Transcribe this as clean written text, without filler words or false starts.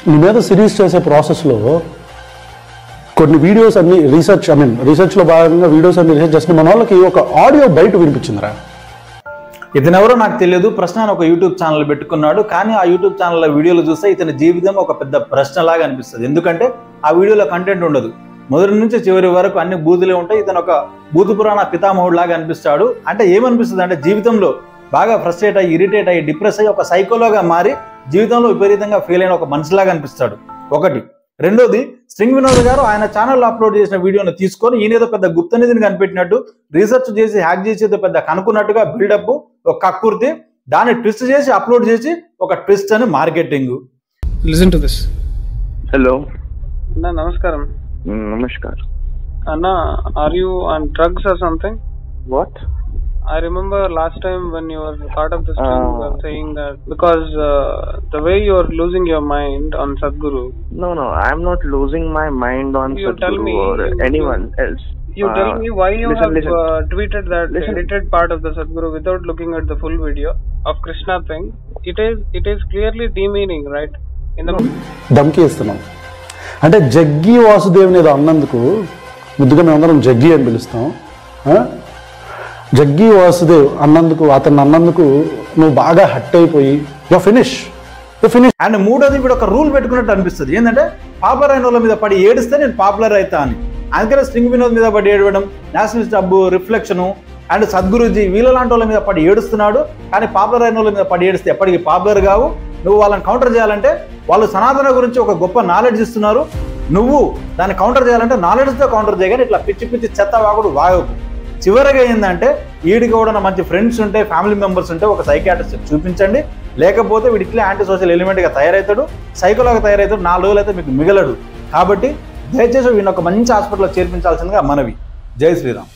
నీ మీద సిరీస్ చేసే ప్రాసెస్లో కొన్ని వీడియోస్ అన్ని రీసెర్చ్లో భాగంగా వీడియోస్ అన్ని రీసెర్చ్ చేసిన మన వాళ్ళకి ఒక ఆడియో బయట వినిపించిందిరా. ఇతనెవరో నాకు తెలియదు. ప్రశ్న అని ఒక యూట్యూబ్ ఛానల్ పెట్టుకున్నాడు. కానీ ఆ యూట్యూబ్ ఛానల్లో వీడియోలు చూస్తే ఇతని జీవితం ఒక పెద్ద ప్రశ్నలాగా అనిపిస్తుంది. ఎందుకంటే ఆ వీడియోలో కంటెంట్ ఉండదు. మొదటి నుంచి చివరి వరకు అన్ని బూతులే ఉంటాయి. ఇతను ఒక బూతు పురాణ పితామహుడు లాగా అనిపిస్తాడు. అంటే ఏమనిపిస్తుంది అంటే జీవితంలో బాగా ఫ్రస్ట్రేట్ అయ్యి, ఇరిటేట్ అయ్యి, డిప్రెస్ అయ్యి ఒక సైకోలోగా మారి జీవితంలో విపరీతంగా ఫీల్ అయిన ఒక మనిషిలాగా అనిపిస్తాడు. ఒకటి. రెండోది, స్ట్రింగ్ వినోద్ గారు ఆయన ఛానల్లో అప్లోడ్ చేసిన వీడియోని తీసుకొని ఈయనేదో పెద్ద గుప్త నిధిని కనిపెట్టినట్టు, రీసెర్చ్ చేసి హ్యాక్ చేసేదో పెద్ద కనుక్కున్నట్టుగా బిల్డప్, ఒక కక్కుర్తి, దాన్ని ట్విస్ట్ చేసి అప్లోడ్ చేసి ఒక ట్విస్ట్ అని marketing. Listen to this. Hello అన్నా, నమస్కారం. నమస్కారం అన్నా, are you on drugs or something? What? I remember last time when you were part of the stream, you were saying that because the way you are losing your mind on Sadhguru. No, I am not losing my mind on Sadhguru or anyone else. You tell me why you listen. Tweeted that edited part of the Sadhguru without looking at the full video of Krishna thing. It is clearly demeaning, right? In the ధమ్కి ఇస్తున్నాం అంటే జగ్గి వాసుదేవ్ని ఏదో అన్నందుకు ముద్దుగా మేమందరం జగ్గి అని పిలుస్తాం. జగ్గి వాసుదేవ్ అన్నందుకు, అతన్ని అన్నందుకు నువ్వు బాగా హట్ అయిపోయి యు ఫినిష్. అండ్ మూడోది, ఇప్పుడు ఒక రూల్ పెట్టుకున్నట్టు అనిపిస్తుంది. ఏంటంటే పాపులర్ అయిన వాళ్ళ మీద పడి ఏడిస్తే నేను పాపులర్ అవుతా అని. అందుకనే స్ట్రింగ్ వినోద్ మీద పడి ఏడవడం, Nationalist Abbu, reflection and Sadhguruji వీళ్ళ లాంటి వాళ్ళ మీద పడి ఏడుస్తున్నాడు. కానీ పాపులర్ అయిన వాళ్ళ మీద పడి ఏడిస్తే ఎప్పటికీ పాపులర్ కావు. నువ్వు వాళ్ళని కౌంటర్ చేయాలంటే వాళ్ళు సనాతన గురించి ఒక గొప్ప నాలెడ్జ్ ఇస్తున్నారు, నువ్వు దాన్ని కౌంటర్ చేయాలంటే నాలెడ్జ్తో కౌంటర్ చేయగానే ఇట్లా పిచ్చి పిచ్చి చెత్త వాగుడు వాగకు. చివరిగా ఏంటంటే వీడికి కూడా మంచి ఫ్రెండ్స్ ఉంటే, ఫ్యామిలీ మెంబర్స్ ఉంటే ఒక సైకియాట్రిస్ట్ చూపించండి. లేకపోతే వీడి ఇట్లా యాంటీ సోషల్ ఎలిమెంట్గా తయారవుతాడు, సైకోలాగా తయారవుతాడు. 4 రోజులు అయితే మీకు మిగలడు. కాబట్టి దయచేసి వీడిని ఒక మంచి హాస్పిటల్లో చేర్పించాల్సిందిగా మనవి. జై శ్రీరామ్.